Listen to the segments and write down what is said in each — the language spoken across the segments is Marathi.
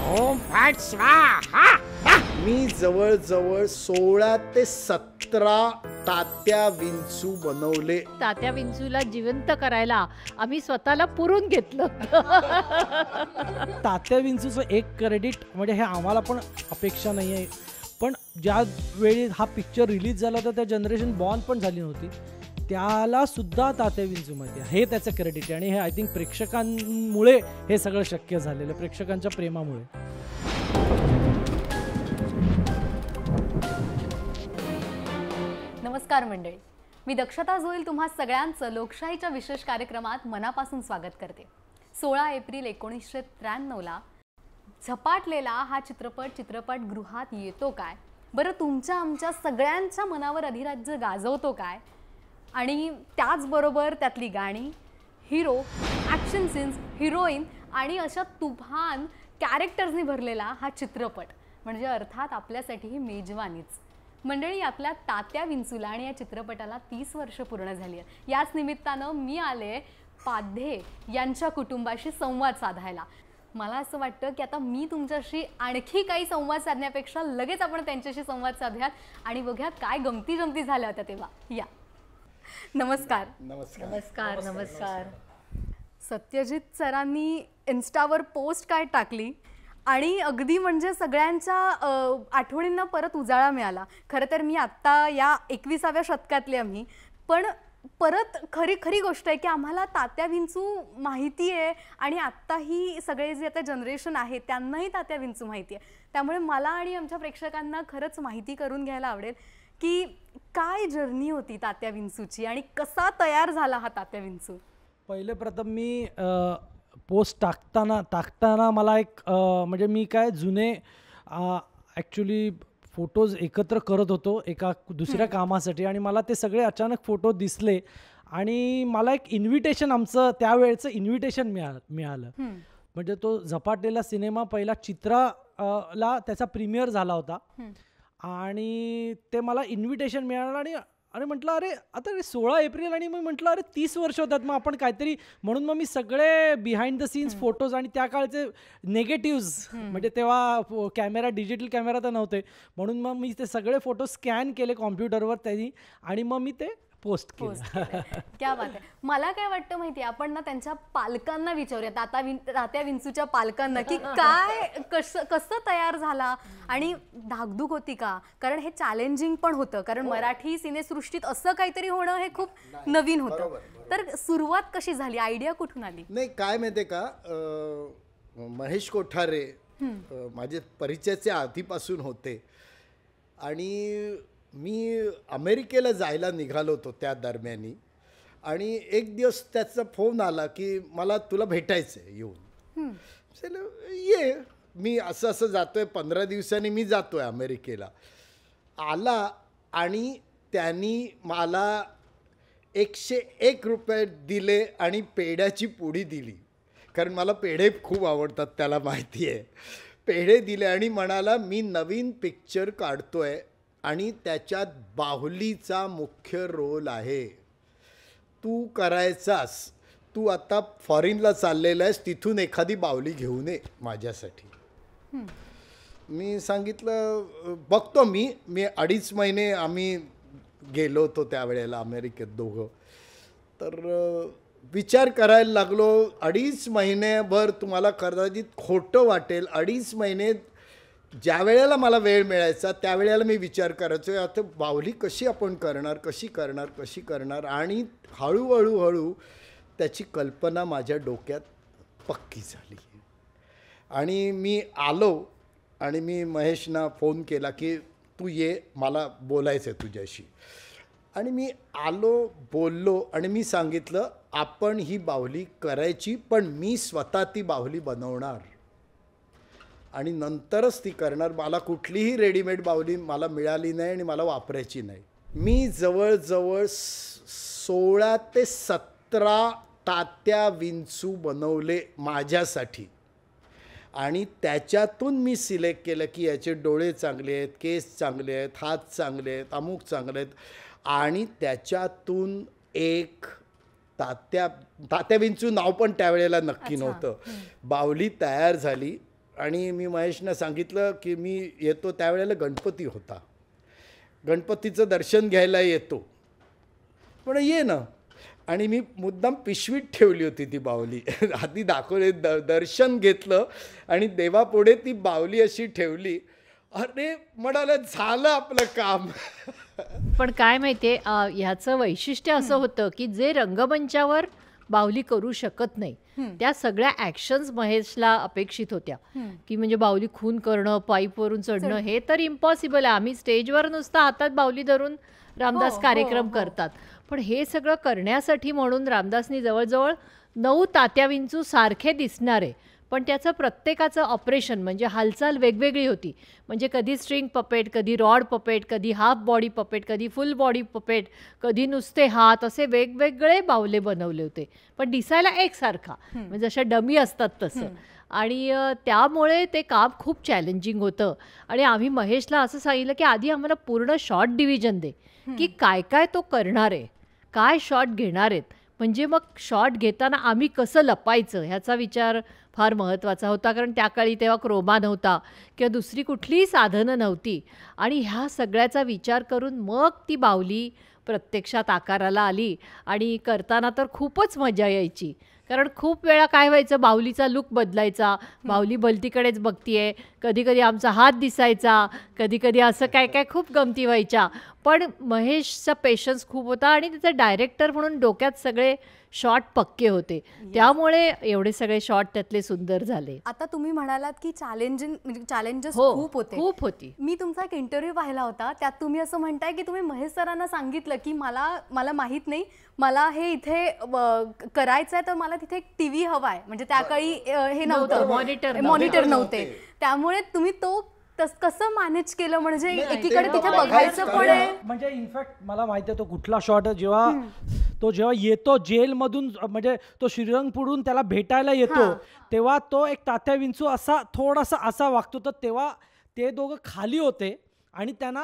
ओम फट स्वाहा. मी जवळजवळ 16 ते 17 तात्या विंचू बनवले. तात्या विंचूला जिवंत करायला आम्ही स्वतःला पुरून घेतलं. तात्या विंचूचं एक क्रेडिट म्हणजे हे आम्हाला पण अपेक्षा नाही आहे, पण ज्या वेळी हा पिक्चर रिलीज झाला होता त्या जनरेशन बॉर्न पण झाली नव्हती, त्याला सुद्धा तात्या विंचू माहिती आहे, हे त्याचं क्रेडिट आहे. आणि हे आय थिंक प्रेक्षकांमुळे हे सगळं शक्य झालेलं, प्रेक्षकांच्या प्रेमामुळे. नमस्कार मंडळी, मी दक्षता जोईल तुम्हा सगळ्यांचं लोकशाहीच्या विशेष कार्यक्रमात मनापासून स्वागत करते. 16 एप्रिल 1993ला झपाटलेला हा चित्रपट चित्रपटगृहात येतो काय? बरं, तुमच्या आमच्या सगळ्यांच्या मनावर अधिराज्य गाजवतो काय? आणि त्याचबरोबर त्यातली गाणी, हिरो, ॲक्शन सीन्स, हिरोईन आणि अशा तुफान कॅरेक्टर्सनी भरलेला हा चित्रपट म्हणजे अर्थात आपल्यासाठी ही मेजवानीच. मंडळी, आपल्या तात्या विंचूला आणि या चित्रपटाला 30 वर्ष पूर्ण झाली आहेत. याच निमित्तानं मी आले पाध्ये यांच्या कुटुंबाशी संवाद साधायला. मला असं वाटतं की आता मी तुमच्याशी आणखी काही संवाद साधण्यापेक्षा लगेच आपण त्यांच्याशी संवाद साधूयात आणि बघूयात काय गमती जमती झाल्या होत्या तेव्हा. या, नमस्कार. नमस्कार. नमस्कार. नमस्कार. सत्यजित सरांनी इन्स्टावर पोस्ट काय टाकली आणि अगदी म्हणजे सगळ्यांच्या आठवणींना परत उजाळा मिळाला. खरं तर मी आत्ता या 21व्या शतकातले आम्ही, पण परत खरी गोष्ट आहे की आम्हाला तात्या विंचू माहिती आहे आणि आत्ताही सगळे जे आता जनरेशन आहे त्यांनाही तात्या विंचू माहिती आहे. त्यामुळे मला आणि आमच्या प्रेक्षकांना खरंच माहिती करून घ्यायला आवडेल की काय जर्नी होती तात्या विंचूची आणि कसा तयार झाला हा तात्या विंचू. पहिले प्रथम मी पोस्ट टाकताना मला एक म्हणजे मी काय जुने ॲक्च्युली फोटोज एकत्र करत होतो एका दुसऱ्या कामासाठी आणि मला ते सगळे अचानक फोटो दिसले आणि मला एक इन्व्हिटेशन, आमचं त्यावेळचं इन्व्हिटेशन मिळालं. म्हणजे तो झपाटलेला सिनेमा पहिला चित्राला त्याचा प्रीमियर झाला होता आणि ते मला इन्व्हिटेशन मिळालं आणि म्हटलं अरे आता 16 एप्रिल आणि मग म्हटलं अरे 30 वर्ष होतात, मग आपण काहीतरी म्हणून मग मी सगळे बिहाइंड द सीन्स फोटोज आणि त्या काळचे नेगेटिव्ज, म्हणजे तेव्हा डिजिटल कॅमेरा तर नव्हते, म्हणून मग मी ते सगळे फोटो स्कॅन केले कॉम्प्युटरवर त्यांनी आणि मग मी ते पोस्ट केलं. क्या बात आहे. मला काय वाटतं माहिती आहे, आपण ना त्यांच्या पालकांना विचारूया, तात्या विंचूच्या पालकांना, की काय कसं तयार झाला आणि धाकधूक होती का? कारण हे चॅलेंजिंग पण होतं, कारण मराठी सिनेसृष्टीत असं काहीतरी होणं हे खूप नवीन होतं. तर सुरुवात कशी झाली, आयडिया कुठून आली? नाही, काय माहिती का, महेश कोठारे माझे परिचयाचे आधीपासून होते आणि मी अमेरिकेला जायला निघालो होतो त्या दरम्यानी आणि एक दिवस त्याचा फोन आला की मला तुला भेटायचं आहे येऊन. ये, मी असं जातोय, 15 दिवसांनी मी जातोय अमेरिकेला. आला आणि त्यांनी मला 101 रुपये दिले आणि पेढ्याची पुडी दिली, कारण मला पेढे खूप आवडतात, त्याला माहिती आहे. पेढे दिले आणि म्हणाला मी नवीन पिक्चर काढतोय आणि त्याच्यात बाहुलीचा मुख्य रोल आहे, तू करायचास, तू आता फॉरेनला चाललेला आहेस, तिथून एखादी बाहुली घेऊन ये माझ्यासाठी. मी सांगितलं बघतो. मी 2.5 महिने आम्ही गेलो होतो त्यावेळेला अमेरिकेत दोघं. तर विचार करायला लागलो, 2.5 महिन्याभर तुम्हाला कदाचित खोटं वाटेल, 2.5 महिने ज्या वेळेला मला वेळ मिळायचा त्यावेळेला मी विचार करायचो आता बाहुली कशी आपण कशी करणार आणि हळूहळू त्याची कल्पना माझ्या डोक्यात पक्की झाली. आणि मी आलो आणि मी महेशना फोन केला की तू ये, मला बोलायचं आहे तुझ्याशी. आणि मी आलो, बोललो आणि मी सांगितलं आपण ही बाहुली करायची, पण मी स्वतः ती बाहुली बनवणार आणि नंतरच ती करणार. मला कुठलीही रेडीमेड बाहुली मला मिळाली नाही आणि मला वापरायची नाही. मी जवळजवळ 16 ते 17 तात्या विंचू बनवले माझ्यासाठी आणि त्याच्यातून मी सिलेक्ट केलं की याचे डोळे चांगले आहेत, केस चांगले आहेत, हात चांगले आहेत, अमुक चांगले आहेत आणि त्याच्यातून एक तात्या विंचू नाव पण त्यावेळेला नक्की नव्हतं, बाहुली तयार झाली. आणि मी महेशना सांगितलं की मी येतो. त्यावेळेला गणपती होता. गणपतीचं दर्शन घ्यायला येतो, पण ये ना. आणि मी मुद्दाम पिशवीत ठेवली होती ती बाहुली. आधी दाखवले, दर्शन घेतलं आणि देवापुढे ती बाहुली अशी ठेवली. अरे म्हणाला झालं आपलं काम. पण काय माहितीये, ह्याचं वैशिष्ट्य असं होतं की जे रंगमंचावर बाहुली करू शकत नाही त्या सगळ्या ॲक्शन्स महेशला अपेक्षित होत्या. की म्हणजे बाहुली खून करणं, पाईपवरून चढणं, हे तर इम्पॉसिबल आहे. आम्ही स्टेजवर नुसतं हातात बाहुली धरून रामदास कार्यक्रम करतात. पण हे सगळं करण्यासाठी म्हणून रामदासनी जवळजवळ 9 तात्या विंचू सारखे दिसणारे, पण त्याचं प्रत्येकाचं ऑपरेशन म्हणजे हालचाल वेगवेगळी होती. म्हणजे कधी स्ट्रिंग पपेट, कधी रॉड पपेट, कधी हाफ बॉडी पपेट, कधी फुल बॉडी पपेट, कधी नुसते हात, असे वेगवेगळे बावले बनवले होते, पण दिसायला एकसारखा, म्हणजे जशा डमी असतात तसं. आणि त्यामुळे ते काम खूप चॅलेंजिंग होतं. आणि आम्ही महेशला असं सांगितलं की आधी आम्हाला पूर्ण शॉर्ट डिव्हिजन दे, की काय काय तो करणार आहे, काय शॉट घेणार आहेत, म्हणजे मग शॉट घेताना आम्ही कसं लपायचं ह्याचा विचार फार महत्त्वाचा होता. कारण त्या काळी तेव्हा क्रोमा नव्हता किंवा दुसरी कुठलीही साधनं नव्हती. आणि ह्या सगळ्याचा विचार करून मग ती बाहुली प्रत्यक्षात आकाराला आली. आणि करताना तर खूपच मजा यायची, कारण खूप वेळा काय व्हायचं, बाहुलीचा लुक बदलायचा, बाहुली भलतीकडेच बघतीये, कधी कधी आमचा हात दिसायचा, कधी कधी असं काय काय खूप गमती व्हायच्या. पण महेशचा पेशन्स खूप होता आणि त्याचा डायरेक्टर म्हणून डोक्यात सगळे शॉट पक्के होते, त्यामुळे एवढे सगळे शॉट त्यातले सुंदर झाले. आता तुम्ही म्हणालात की चॅलेंजेस हो, खूप होते. खूप होती. मी तुमचा एक इंटरव्ह्यू पाहिला होता, त्यात तुम्ही असं म्हणताय की तुम्ही महेश सरांना सांगितलं की मला माहीत नाही, मला हे इथे करायचं आहे, तर मला तिथे एक टीव्ही हवा आहे. म्हणजे त्या काळी हे नव्हतं, मॉनिटर नव्हते, त्यामुळे तुम्ही तो कसं मॅनेज केलं? म्हणजे एकीकडे तिथे बघायचं पण आहे. म्हणजे इनफॅक्ट मला माहिती आहे तो कुठला शॉट आहे, जेव्हा येतो जेलमधून, म्हणजे तो श्रीरंग पुढून त्याला भेटायला येतो, तेव्हा तो एक तात्या विंचू असा थोडासा असा वागतो. तर तेव्हा ते दोघं खाली होते आणि त्यांना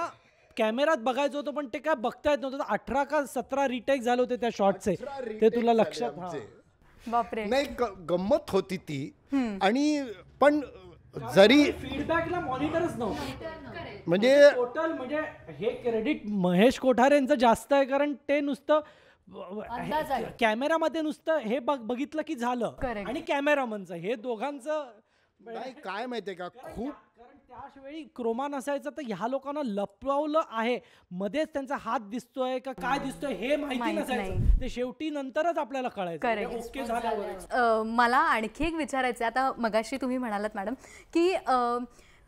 कॅमेरात बघायचं होतं, पण ते काय बघता येत नव्हतं. 18 का 17 रिटेक झाले होते त्या शॉटचे, ते तुला लक्षात? बापरे. नाही, गंमत होती ती. आणि पण जरी फीडबॅकला मॉनिटरच नव्हतं, म्हणजे टोटल म्हणजे हे क्रेडिट महेश कोठारेंचं जास्त आहे, कारण ते नुसतं कॅमेरामध्ये नुसतं हे बघितलं की झालं. आणि कॅमेरामनचं हे दोघांचं नाही, काय माहितीये का, खूप, कारण त्यावेळी क्रोमा नसायचं, तर ह्या लोकांना लपवलं आहे, मध्येच त्यांचा हात दिसतोय का काय दिसतोय हे माहिती नसायचं. ते शेवटी नंतरच आपल्याला कळायचं ओके झाल्यावर. मला आणखी एक विचारायचं आहे. आता मगाशी तुम्ही म्हणालात मॅडम की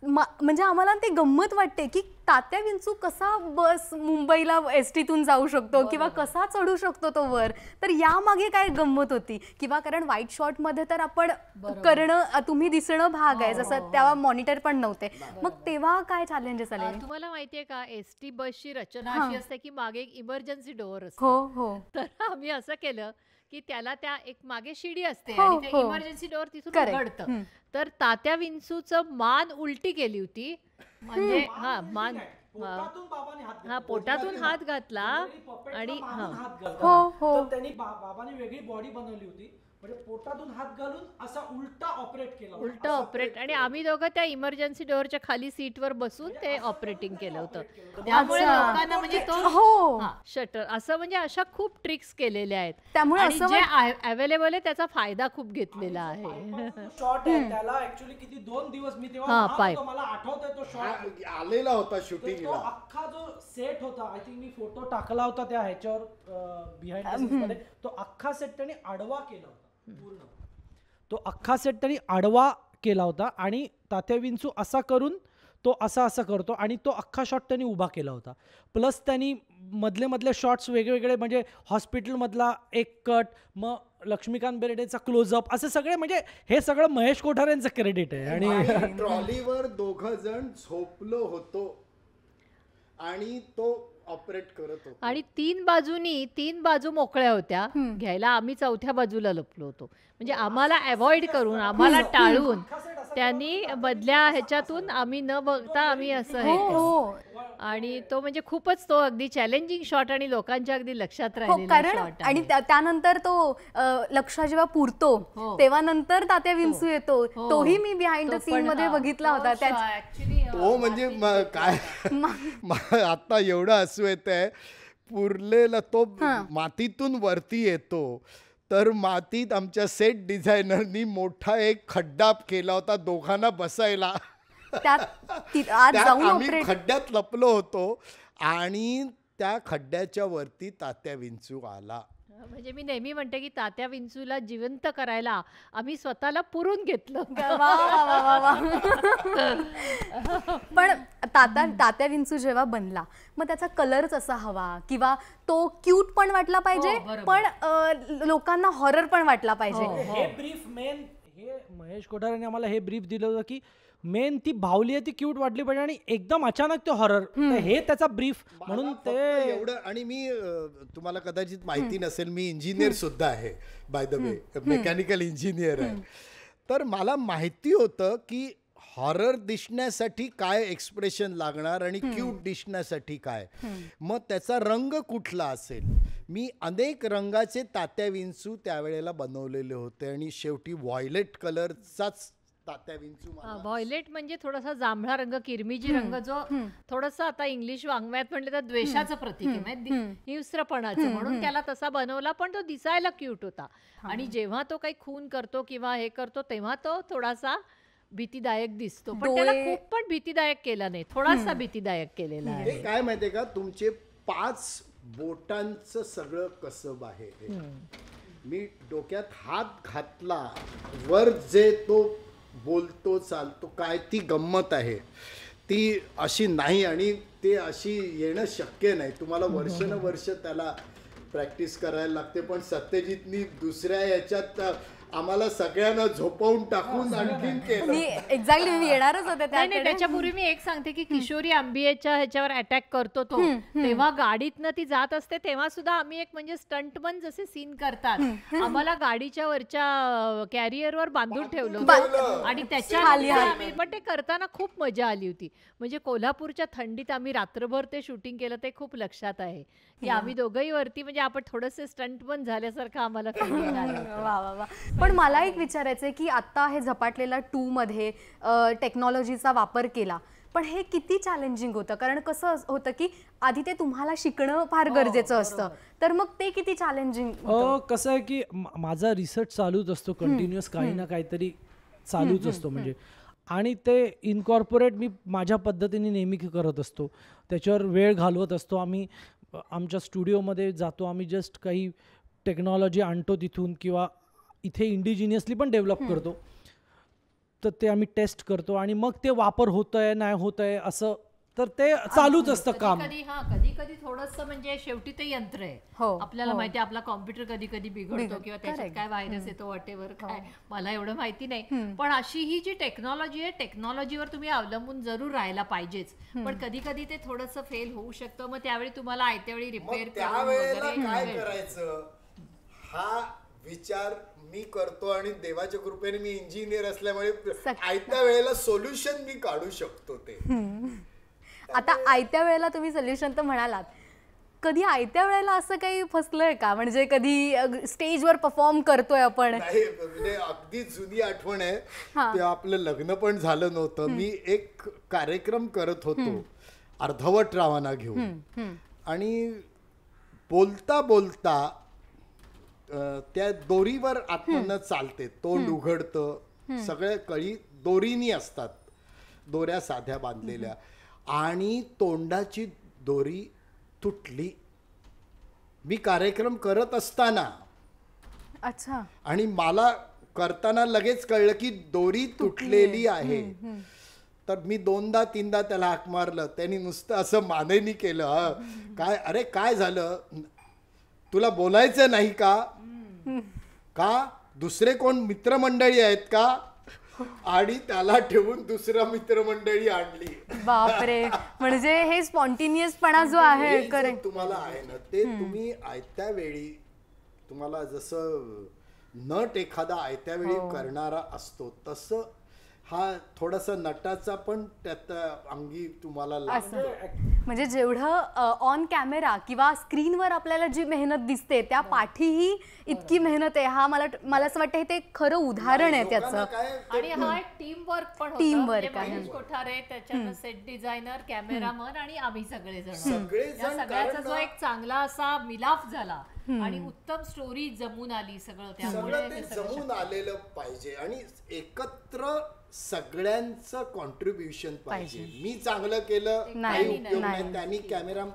म्हणजे आम्हाला ते गंमत वाटते की तात्या विंचू कसा बस मुंबईला एसटीतून जाऊ शकतो किंवा कसा चढू शकतो तो वर, तर यामागे काय गंमत होती? किंवा कारण व्हाईट शॉट मध्ये तर आपण करणं, तुम्ही दिसणं भाग आहे, जसं तेव्हा मॉनिटर पण नव्हते, मग तेव्हा काय चॅलेंजेस आले? तुम्हाला माहितीये का, एसटी बसची रचना अशी असते की मागे एक इमर्जन्सी डोअर असतो. हो हो. तर आम्ही असं केलं की त्याला त्या एक मागे शिडी असते आणि ते इमर्जन्सी डोअर तिथून उघडतं. तर तात्या विंचूचं मान उलटी केली होती, म्हणजे मान पोटातून हात घातला आणि त्यांनी बाबांनी वेगळी बॉडी बनवली होती, म्हणजे पोटातून हात घालून असा उलटा ऑपरेट. आणि आम्ही दोघं त्या इमर्जन्सी डोअरच्या खाली सीटवर बसून ते ऑपरेटिंग केलं होतं. त्यामुळे लोकांना म्हणजे तो शटर असं, म्हणजे अशा खूप ट्रिक्स केलेल्या आहेत. त्यामुळे जे अवेलेबल आहे त्याचा फायदा खूप घेतलेला आहे. शॉट आहे त्याला ऍक्च्युअली किती 2 दिवस मी तेव्हा मला आठवतोय तो शॉट आलेला होता शूटिंगला. तो अख्खा जो सेट होता, आय थिंक मी फोटो टाकला होता त्या ह्याच्यावर बिहाइंड मध्ये, तो अख्खा सेट त्यांनी आडवा केला होता पूर्ण. तो अख्खा सेट त्यांनी आडवा केला होता आणि तात्या विंचू असा करून तो असा करतो आणि तो अख्खा शॉट त्यांनी उभा केला होता. प्लस त्यांनी मधले शॉट्स वेगवेगळे, म्हणजे हॉस्पिटलमधला एक कट, मग लक्ष्मीकांत बेर्डेचा क्लोजअप, असे सगळे, म्हणजे हे सगळं महेश कोठारेंचं क्रेडिट आहे. आणि ट्रॉलीवर 2 जण झोपलो होतो आणि तो ऑपरेट करत होतो. आणि 3 बाजू मोकळ्या होत्या घ्यायला, आम्ही 4थ्या बाजूला लपलो होतो. म्हणजे आम्हाला अवॉइड करून, आम्हाला टाळून त्यांनी बदल्या ह्याच्यातून आम्ही न बघता आम्ही असं हे आणि तो म्हणजे खूपच तो अगदी चॅलेंजिंग शॉट आणि लोकांच्या अगदी लक्षात हो राहिलेला कारण शॉट आणि त्यानंतर तो लक्षा जेव्हा पुरतो हो. तेव्हा नंतर तात्या विंचू येतो तोही मी बिहाइंड द सीन मध्ये बघितला होता तो म्हणजे काय आता एवढं हसू येत आहे. पुरलेला तो मातीतून वरती येतो तर मातीत आमच्या सेट डिझायनरनी मोठा एक खड्डा केला होता दोघांना बसायला. आज जाऊन आम्ही खड्ड्यात लपलो होतो आणि त्या खड्ड्याच्या वरती तात्या विंचू आला. म्हणजे मी नेहमी म्हणते की तात्या विंचूला जिवंत करायला आम्ही स्वतःला पुरून घेतलं. पण तात्या विंचू जेव्हा बनला मग त्याचा कलरच असा हवा किंवा तो क्यूट पण वाटला पाहिजे पण लोकांना हॉरर पण वाटला पाहिजे. हे ब्रीफ मेन हे महेश कोठारेने आम्हाला हे ब्रीफ दिलं होतं की मेन ती बाहुली आहे ती क्यूट वाटली पाहिजे आणि एकदम अचानक ते हॉरर. हे त्याचा ब्रीफ म्हणून ते एवढं. आणि मी तुम्हाला कदाचित माहिती नसेल मी इंजिनियर सुद्धा आहे by the way, mechanical engineer आहे. तर मला माहिती होतं की हॉरर दिसण्यासाठी काय एक्सप्रेशन लागणार आणि क्यूट दिसण्यासाठी काय, मग त्याचा रंग कुठला असेल. मी अनेक रंगाचे तात्या विंचू त्यावेळेला बनवलेले होते आणि शेवटी व्हायलेट कलरचाच तात्या विंचू. व्हायलेट म्हणजे थोडासा जांभळा रंग, किरमिजी रंग, जो थोडासा आता इंग्लिश वाङ्मयात म्हटलं तर द्वेषाचं प्रतीक आहे, म्हणजे हिंस्रपणाचं, म्हणून त्याला तसा बनवला. पण तो दिसायला क्यूट होता आणि जेव्हा तो काही खून करतो किंवा हे करतो तेव्हा तो थोडासा भीतीदायक दिसतो. पण त्याला खूप पण भीतीदायक केला नाही, थोडासा भीतीदायक केलेला आहे. हे काय माहितीये का, तुमचे 5 बोटांचं सगळं कसब आहे. मी डोक्यात हात घातला, वर जे तो बोलतो चालतो काय ती गंमत आहे ती अशी नाही आणि ते अशी येणं शक्य नाही. तुम्हाला वर्षानुवर्ष त्याला प्रॅक्टिस करायला लागते. पण सत्यजितनी दुसऱ्या याच्यात आम्हाला सगळ्यांना झोपवून टाकून आणखीन केलं. एक्झॅक्टली मी येणारच होते. त्याच्यापूर्वी मी एक सांगते की किशोरी आंबियेच्या ह्याच्यावर अटॅक करतो तो, तेव्हा गाडीतनं ती जात असते तेव्हा सुद्धा आम्ही एक म्हणजे स्टंटमन जसे सीन करतात, आम्हाला गाडीच्या वरच्या कॅरियरवर बांधून ठेवलं आणि त्याच्या पण ते करताना खूप मजा आली होती. म्हणजे कोल्हापूरच्या थंडीत आम्ही रात्रभर ते शूटिंग केलं, ते खूप लक्षात आहे की आम्ही दोघंही वरती म्हणजे आपण थोडंसे स्टंटमन झाल्यासारखं आम्हाला फीलिंग आलं. वा वा वा. पण मला एक विचारायचंय की आता हे झपाटलेला 2 मध्ये टेक्नॉलॉजीचा वापर केला, पण हे किती चॅलेंजिंग होतं? कारण कसं होतं की आधी ते तुम्हाला शिकणं फार गरजेचं असतं, तर मग ते किती चॅलेंजिंग? कसं आहे की माझा रिसर्च चालूच असतो कंटिन्युअस, काही ना काहीतरी चालूच असतो म्हणजे, आणि ते इनकॉर्पोरेट मी माझ्या पद्धतीने नेहमी करत असतो, त्याच्यावर वेळ घालवत असतो. आम्ही आमच्या स्टुडिओमध्ये जातो, आम्ही जस्ट काही टेक्नॉलॉजी आणतो तिथून किंवा इथे इंडिजिनियसली पण डेव्हलप करतो, तर ते आम्ही टेस्ट करतो आणि मग ते वापर होतंय नाही होतंय असं, तर ते चालूच असतं काम. कधी कधी थोडंसं म्हणजे शेवटी ते यंत्र आहे, आपल्याला माहिती आहे आपला कॉम्प्युटर कधी कधी बिघडतो किंवा त्याच्यात काय व्हायरस येतो वॉटेवर काय, मला एवढं माहिती नाही. पण अशी ही जी टेक्नॉलॉजी आहे, टेक्नॉलॉजीवर तुम्ही अवलंबून जरूर राहायला पाहिजेच, पण कधी कधी ते थोडंसं फेल होऊ शकतं. मग त्यावेळी तुम्हाला आयत्या वेळी रिपेअर काय करायचं हा विचार मी करतो आणि देवाच्या कृपेने मी इंजिनियर असल्यामुळे आयत्या वेळेला सोल्युशन मी काढू शकतो. ते आता आयत्या वेळेला तुम्ही सोल्युशन तर म्हणालात, कधी आयत्या वेळेला असं काही फसलंय का? म्हणजे कधी स्टेजवर परफॉर्म करतोय आपण? म्हणजे अगदी जुनी आठवण आहे, तेव्हा आपलं लग्न पण झालं नव्हतं. मी एक कार्यक्रम करत होतो अर्धवट रावाना घेऊन, आणि बोलता बोलता त्या दोरीवर आतमधनं चालते, तोंड उघडतं, सगळ्या कळी दोरीनी असतात, दोऱ्या साध्या बांधलेल्या, आणि तोंडाची दोरी तुटली. मी कार्यक्रम करत असताना, अच्छा, आणि मला करताना लगेच कळलं की दोरी तुटलेली आहे. तर मी 2दा-3दा त्याला हाक मारलं, त्यांनी नुसतं असं मानेनी केलं. काय, अरे काय झालं, तुला बोलायचं नाही का? दुसरे कोण मित्रमंडळी आहेत का? आणि त्याला ठेवून दुसरा मित्रमंडळी आणली. बापरे, म्हणजे हे स्पॉन्टेनियसपणा जो आहे करेक्ट तुम्हाला आहे ना, ते तुम्ही आयत्या वेळी, तुम्हाला जसं नट एखादा आयत्या वेळी करणारा असतो तसं हा थोडासा नटाचा पण त्यात अंगी तुम्हाला लागतो. म्हणजे जेवढं ऑन कॅमेरा किंवा स्क्रीनवर आपल्याला जी मेहनत दिसते त्या पाठीही इतकी मेहनत आहे. हा मला असं वाटतं ते खरं उदाहरण आहे त्याचं. लोकांना काय आणि हा टीम वर्क पण होतं. Team work म्हणजे आहे. महेश कोठारे, त्याच्यानं सेट डिझायनर, कॅमेरामन आणि आम्ही सगळेजण सगळेजण या सगळ्याचा कारण जो एक चांगला असा मिलाफ झाला आणि उत्तम स्टोरी जमून आली सगळं त्यामुळे सगळं ते जमून आलेलं पाहिजे आणि एकत्र सगळ्यांचं कॉन्ट्रीब्युशन पाहिजे. मी चांगलं केलं नाही, काही उपयोग नाही. नाही, त्यांनी कॅमेरा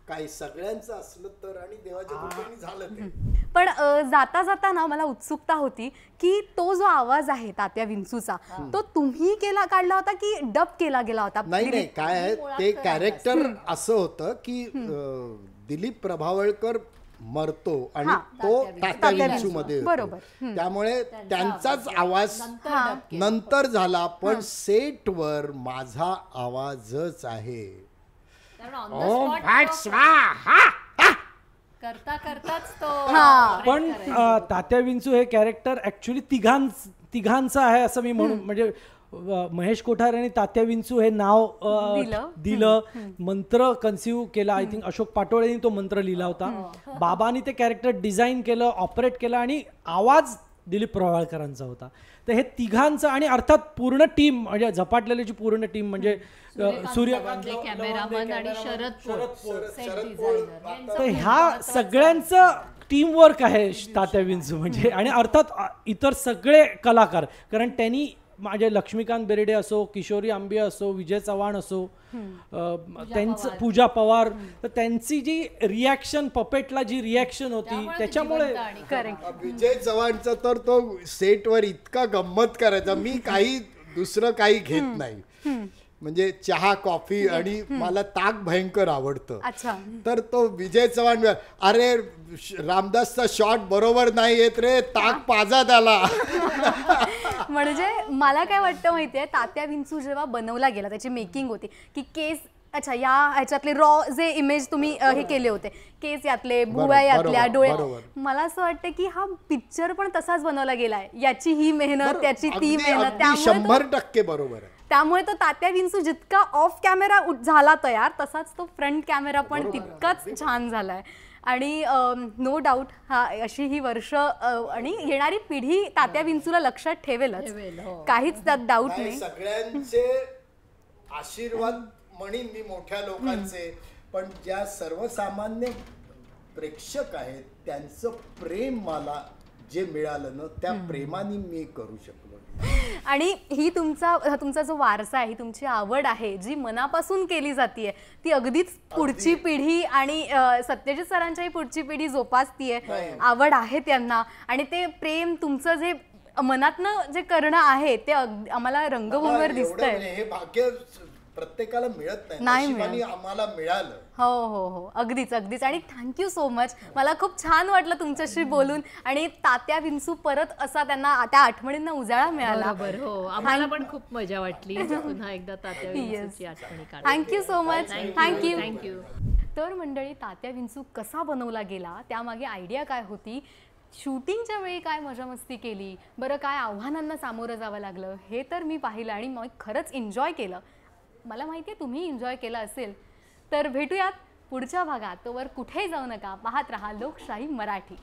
काही सगळ्यांचं असलं तर आणि देवाच्या कृपेने झालं ते. पण जाता जाता ना मला उत्सुकता होती की तो जो आवाज आहे तात्या विंचूचा तो तुम्ही काढला होता की डब केला गेला होता? नाही काय आहे ते कॅरेक्टर असं होतं की दिलीप प्रभावळकर मरतो आणि तो तात्या विंचू मध्ये बरोबर. त्यामुळे त्यांचाच आवाज नंतर झाला पण सेटवर माझा आवाजच आहे. ओम फट स्वाहा करता करताच तो पण तात्या विंचू हे कॅरेक्टर ऍक्च्युली तिघांचं आहे असं मी म्हणून म्हणजे महेश कोठारे आणि तात्या विंचू हे नाव दिलं, मंत्र कन्सिव्ह केला. आय थिंक अशोक पाटोळेंनी तो मंत्र लिहिला होता. बाबांनी ते कॅरेक्टर डिझाईन केलं, ऑपरेट केलं आणि आवाज दिलीप प्रभावळकरांचा होता. तर हे तिघांचं आणि अर्थात पूर्ण टीम म्हणजे झपाटलेल्याची पूर्ण टीम म्हणजे सूर्यकांत कॅमेरामन आणि शरद डिझायनर. तर ह्या सगळ्यांचं टीमवर्क आहे तात्या विंचू म्हणजे. आणि अर्थात इतर सगळे कलाकार कारण त्यांनी माझे लक्ष्मीकांत बेर्डे असो, किशोरी आंबे असो, विजय चव्हाण असो, त्यांचं पूजा पवार, तर त्यांची जी रिॲक्शन पपेटला जी रिॲक्शन होती त्याच्यामुळे विजय चव्हाणचा तर तो सेटवर इतका गंमत करायचा. मी काही दुसरं काही घेत नाही म्हणजे चहा कॉफी आणि मला ताक भयंकर आवडतं. तर तो विजय चव्हाण अरे रामदासचा शॉट बरोबर नाही येत रे, ताक पाजा त्याला. म्हणजे मला काय वाटतं माहितीये तात्या विंचू जेव्हा बनवला गेला त्याची मेकिंग होती की केस अच्छा या ह्याच्यातले रॉ जे इमेज तुम्ही हे केले होते केस यातले भुवया यातल्या डोळ्या मला असं वाटतं की हा पिक्चर पण तसाच बनवला गेलाय. याची ही मेहनत त्याची ती मेहनत 100% बरोबर आहे. त्यामुळे तो तात्या विंचू जितका ऑफ कॅमेरा झाला तयार तसाच तो फ्रंट कॅमेरा पण तितकाच छान झालाय. आणि नो डाऊट हा अशी ही वर्ष आणि येणारी पिढी तात्या विंचूला लक्षात ठेवेलच, काहीच त्यात डाऊट नाही. सगळ्यांचे आशीर्वाद म्हणीन मी मोठ्या लोकांचे, पण ज्या सर्वसामान्य प्रेक्षक आहेत त्यांचं प्रेम मला जे मिळालं ना त्या प्रेमाने मी करू शकलो. आणि ही तुमचा जो वारसा आहे, ही तुमची आवड आहे जी मनापासून केली जातीये ती अगदीच पुढची पिढी आणि सत्यजित सरांच्याही पुढची पिढी जोपासतीये. आवड आहे त्यांना आणि ते प्रेम तुमचं जे मनातनं जे करणं आहे ते आम्हाला रंगभूमीवर दिसतंय. हे भाग्य प्रत्येकाला मिळत नाही, आम्हाला मिळालं. हो हो हो अगदीच अगदीच. आणि थँक्यू सो मच. मला खूप छान वाटलं तुमच्याशी बोलून आणि तात्या विंचू परत असा त्यांना त्या आठवणींना उजाळा मिळाला. हो आम्हाला पण खूप मजा वाटली पुन्हा एकदा तात्या विंचूची आठवणी काढून. Thank you so much. Thank you. Thank you. तर मंडळी तात्या विंचू कसा बनवला गेला त्यामागे आयडिया काय होती, शूटिंगच्या वेळी काय मजा मस्ती केली, बरं काय आव्हानांना सामोरं जावं लागलं हे तर मी पाहिलं आणि मग खरंच एन्जॉय केलं. मला माहिती आहे तुम्ही एन्जॉय केलं असेल. तर भेटूयात पुढच्या भागात. तोवर कुठेही जाऊ नका, पाहत रहा लोकशाही मराठी.